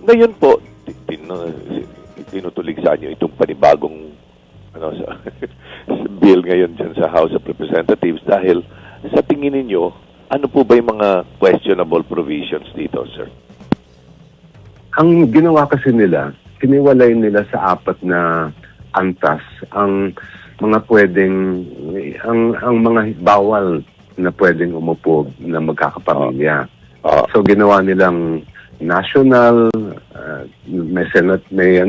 Ngayon po, tinutuligsa niyo itong panibagong bill ngayon dyan sa House of Representatives dahil sa tingin ninyo, ano po ba yung mga questionable provisions dito, sir? Ang ginawa kasi nila, kiniwalay nila sa apat na antas ang mga pwedeng, ang mga bawal na pwedeng umupo na magkakapamilya. So ginawa nilang national, may Senate, may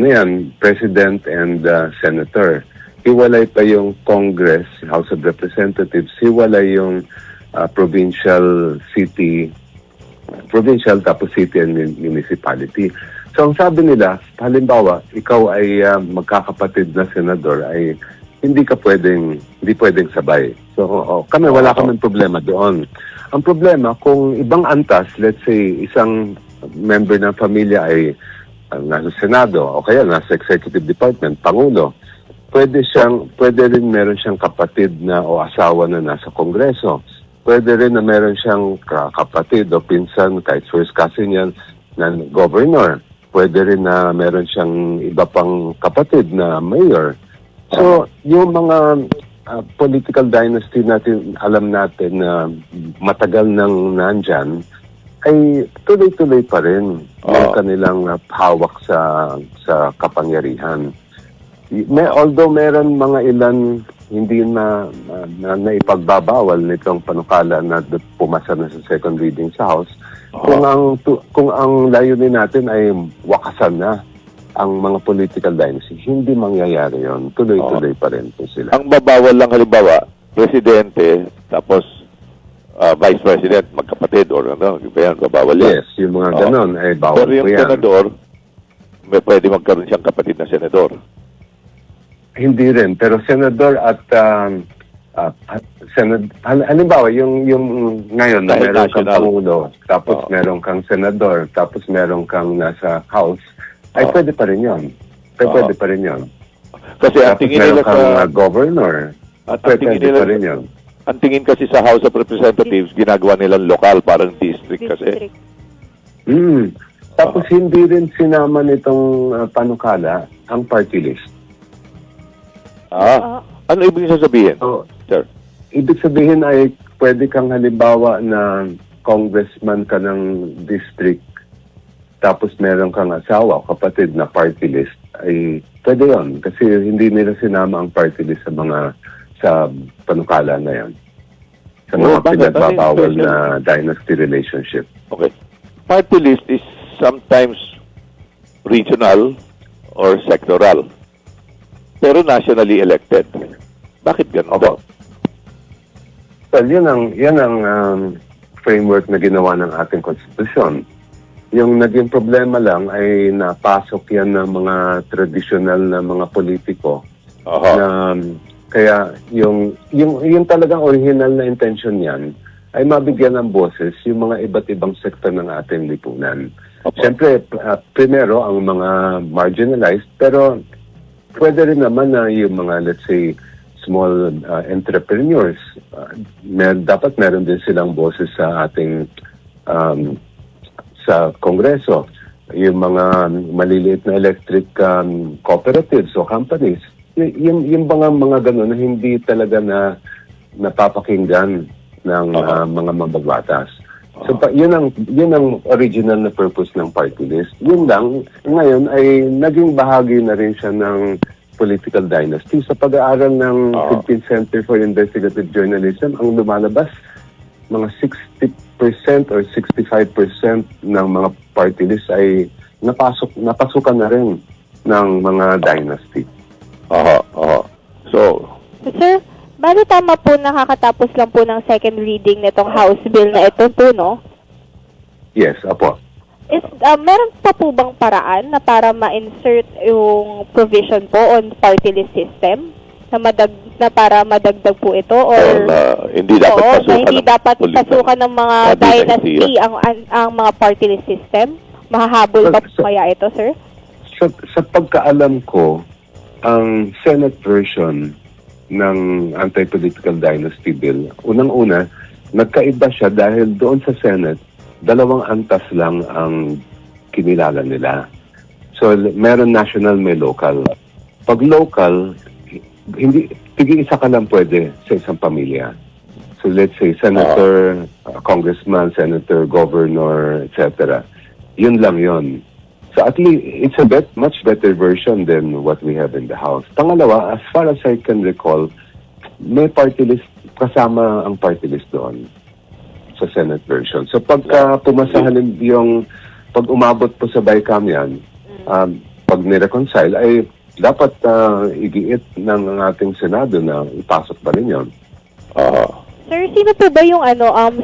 President and Senator. Hiwalay pa yung Congress, House of Representatives, hiwalay yung provincial tapos city and municipality. So ang sabi nila, halimbawa, ikaw ay magkakapatid na senador, ay hindi pwedeng sabay. So wala kaming problema doon. Ang problema, kung ibang antas, let's say, isang member ng pamilya ay nasa Senado o kaya nasa Executive Department, Pangulo, pwede rin meron siyang kapatid na o asawa na nasa Kongreso. Pwede rin na meron siyang kapatid o pinsan, kahit first cousin yan, na governor. Pwede rin na meron siyang iba pang kapatid na mayor. So, yung mga political dynasty natin, alam natin na matagal nang nandyan, ay tuloy-tuloy pa rin yung kanilang hawak sa kapangyarihan. Although meron mga ilan hindi na ipagbabawal nitong panukala na pumasa na sa second reading sa House, kung ang layunin natin ay wakasan na ang mga political dynasty, hindi mangyayari yon. Tuloy-tuloy pa rin po sila. Ang babawal lang halimbawa, presidente, tapos vice president, magkapatid, or babawal yan. Yes, yung mga ganon, ay bawal pero yung po yan. senador, pwede magkaroon siyang kapatid na senador. Hindi rin, pero senador at halimbawa yung ngayon na meron kang pangulo, tapos meron kang senador, tapos meron kang nasa House, ay pwede pa rin yun. Pwede pa rin yun. Kasi ang tingin nila sa governor, pwede pa rin yun. Ang tingin kasi sa House of Representatives, ginagawa nilang lokal, parang district kasi. Tapos hindi rin sinama nitong panukala ang party list. Ano ibig sabihin, sir? Ibig sabihin ay pwede kang halimbawa na congressman ka ng district, tapos meron kang asawa, kapatid na party list, ay pwede yun. Kasi hindi nila sinama ang party list sa panukala na yan. Sa mga pinagbabawal na dynasty relationship. Okay. Party list is sometimes regional or sectoral. Pero nationally elected. Bakit ganun? Well, yan ang framework na ginawa ng ating konstitusyon. Yung naging problema lang ay napasok yan ng mga traditional na mga politiko. Na kaya yung talagang original na intention yan ay mabigyan ng boses yung mga iba't ibang sektor ng ating lipunan. Siyempre, primero ang mga marginalized, pero pwede rin naman na yung mga, let's say, small entrepreneurs, dapat meron din silang boses sa ating sa Kongreso. Yung mga maliliit na electric cooperatives o companies, yung mga gano'n na hindi talaga na napapakinggan ng mga mababatas. So yun ang original na purpose ng party list. Yun lang, ngayon ay naging bahagi na rin siya ng political dynasty. Sa pag-aaral ng Philippine Center for Investigative Journalism, ang lumalabas, mga 60% or 65% ng mga party list ay napasukan na rin ng mga dynasty. So, sir, bali tama po nakakatapos lang po ng second reading nitong House Bill na ito po, no? Yes, apo. Meron pa po bang paraan na para ma-insert yung provision po on party list system na para madagdag po ito, or hindi dapat pasukan ng mga dynasty ang mga party list system? Mahahabol ba kaya ito, sir? Sa pagkaalam ko, ang Senate version ng Anti-Political Dynasty Bill, unang-una, nagkaiba siya dahil doon sa Senate, 2 antas lang ang kinilala nila. So, meron national, may local. Pag local, hindi, tig-isa ka lang pwede sa isang pamilya. So, let's say, senator, congressman, senator, governor, etc. Yun lang yun. So, at least, it's a much better version than what we have in the House. Pangalawa, as far as I can recall, may party list, kasama ang party list doon sa Senate version. So, pagka pumasahan yung, pag umabot po sa BICAM yan, pag nireconcile, ay dapat igiit ng ating Senado na ipasok pa rin yun. Sir, sino po ba yung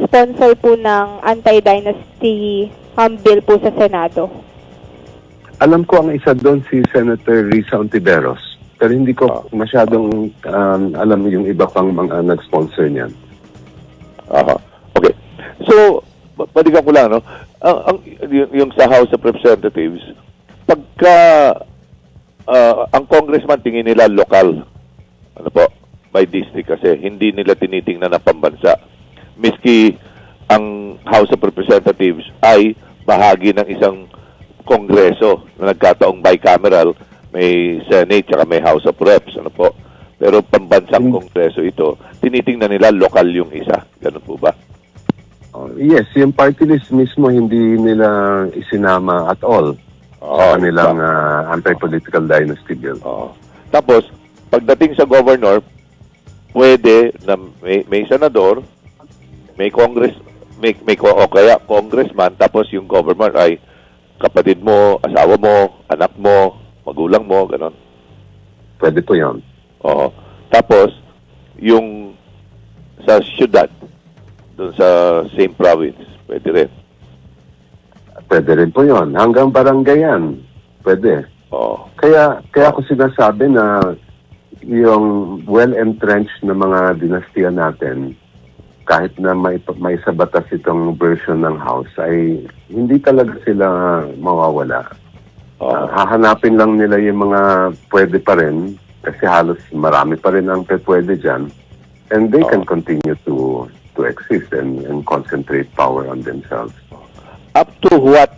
sponsor po ng anti-dynasty bill po sa Senado? Alam ko ang isa doon si Senator Risa Ontiveros. Pero hindi ko masyadong alam yung iba pang mga nag-sponsor niyan. Okay. So, balikan ko lang, no? Yung sa House of Representatives, pagka ang congressman tingin nila lokal, ano po, by district kasi hindi nila tinitingnan ng pambansa. Miski ang House of Representatives ay bahagi ng isang kongreso na nagkataong bicameral, may Senate at may House of Reps, ano po. Pero pambansang kongreso ito, tinitingnan nila lokal yung isa. Ganun po ba? Yes, yung party list mismo hindi nila isinama at all sa kanilang anti-political dynasty bill. Tapos, pagdating sa governor, pwede na may senador, may o kaya congressman, tapos yung governor ay kapatid mo, asawa mo, anak mo, magulang mo, gano'n. Pwede po yun. Tapos, yung sa syudad, doon sa same province, pwede rin. Pwede rin po yun. Hanggang barangay yan. Pwede. Kaya ako sinasabi na yung well-entrenched na mga dinastiya natin, kahit na may sa batas itong version ng House, ay hindi talaga sila mawawala. Hahanapin lang nila yung mga pwede pa rin, kasi halos marami pa rin ang pwede dyan, and they can continue to exist and concentrate power on themselves. Up to what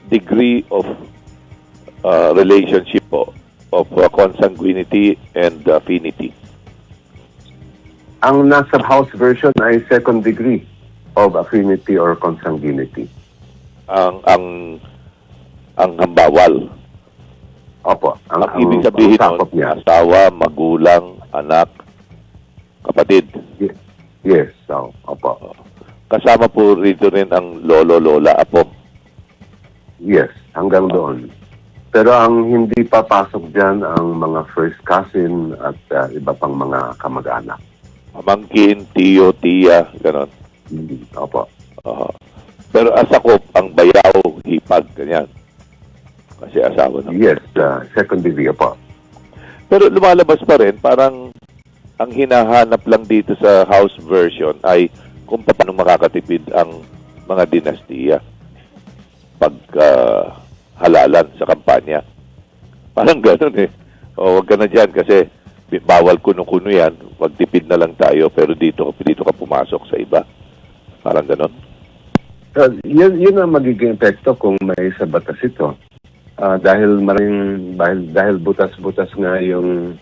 degree of relationship po, of consanguinity and affinity? Ang nasa House version ay second degree of affinity or consanguinity. Ang hambawal. Opo. Ang ibig sabihin nun, asawa, magulang, anak, kapatid. Yes. Opo. Kasama po rito rin ang lolo, lola, apo. Yes, hanggang doon. Pero ang hindi papasok dyan ang mga first cousin at iba pang mga kamag-anak. Pamangkin, tiyo, tiya, gano'n. Opo. Pero asakop, ang bayaw, hipag, ganyan. Kasi asawa na. Yes, second degree, opo. Pero lumalabas pa rin, parang ang hinahanap lang dito sa House version ay kung paano makakatipid ang mga dinastiya pag halalan sa kampanya. Parang gano'n eh. Huwag ka na dyan kasi bawal kuno-kuno yan. Magtipid na lang tayo pero dito ka pumasok sa iba. Parang gano'n. Yun ang magiging epekto kung may sa batas ito. Dahil butas-butas nga yung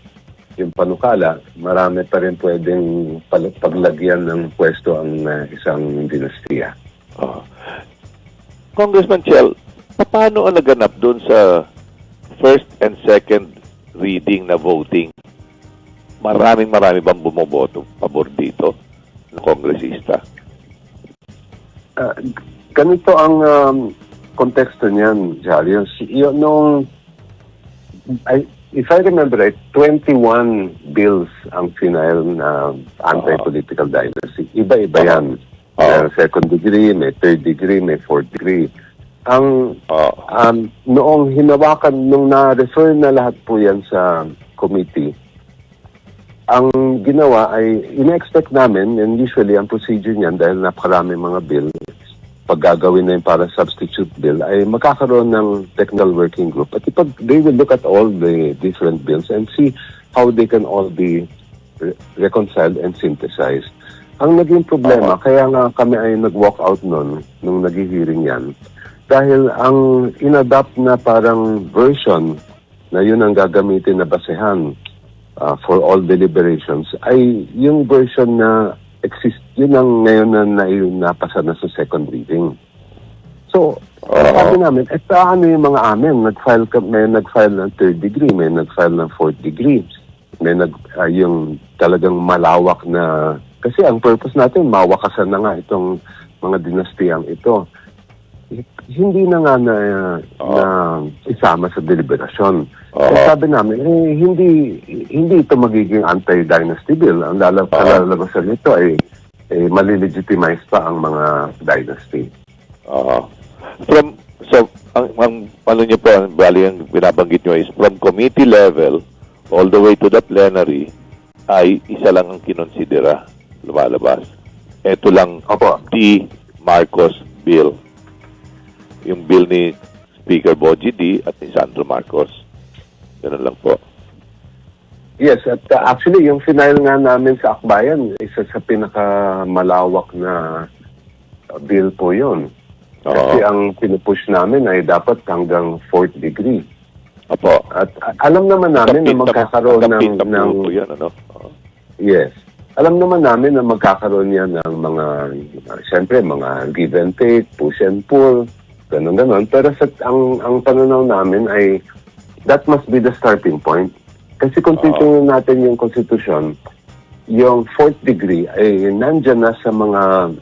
panukala, marami pa rin pwedeng paglagyan ng pwesto ang isang dinastiya. Congressman Chel, paano ang naganap doon sa first and second reading na voting? Marami bang bumoboto pabor dito ng kongresista? Ganito ang konteksto niyan, Jolly. If I remember right, 21 bills ang final na anti-political dynasty. Iba-iba yan. May second degree, may third degree, may fourth degree. Noong hinawakan, nung na-refer na lahat po yan sa committee, ang ginawa ay, ina-expect namin, and usually ang procedure niyan, dahil napakarami mga bill, pag gagawin na yung para substitute bill, ay magkakaroon ng technical working group. At they will look at all the different bills and see how they can all be reconciled and synthesized. Ang naging problema, kaya nga kami ay nag-walk out nung nag-hearing yan, dahil ang inadapt na parang version na yun ang gagamitin na basehan for all deliberations ay yung version na exist, yun ang ngayon na napasa na sa second reading. So, sabi namin, ano yung mga amin? May nag-file ng third degree, may nag-file ng fourth degree, may yung talagang malawak na, kasi ang purpose natin, mawakasan na nga itong mga dinastiyang ito. Hindi na nga na isama sa deliberasyon. Kaya sabi namin, hindi ito magiging anti-dynasty bill. Ang kalalabasan nito ay malilegitimize pa ang mga dynasty. Ang ano niyo po, bali ang binabanggit niyo is from committee level all the way to the plenary ay isa lang ang kinonsidera lumalabas. Ito lang D. Marcos bill. Yung bill ni Speaker Bogie D. at ni Sandro Marcos. Ganun lang po. Yes, at actually yung final nga namin sa akbayan, isa sa pinakamalawak na bill po yun. Kasi ang pinupush namin ay dapat hanggang 4th degree. Opo. At alam naman namin na magkakaroon ng yan, ano? Yes. Alam naman namin na magkakaroon yan ng mga, siyempre, mga give and take, push and pull, ganun-ganon. Pero ang pananaw namin ay that must be the starting point. Kasi kung titingnan natin yung konstitusyon, yung 4th degree ay nandyan na sa mga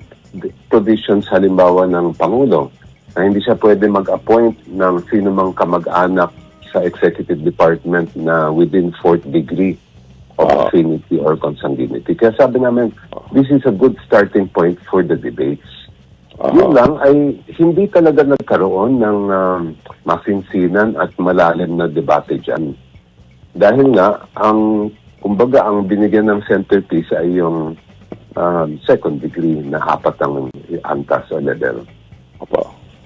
provisions halimbawa ng Pangulo na hindi siya pwede mag-appoint ng sino mang kamag-anak sa executive department na within 4th degree of affinity or consanguinity. Kaya sabi namin, this is a good starting point for the debates. Yun lang ay hindi talaga nagkaroon ng masinsinan at malalim na debate dyan. Dahil nga, kumbaga ang binigyan ng centerpiece ay yung second degree na 4 ang antas o level. Opo.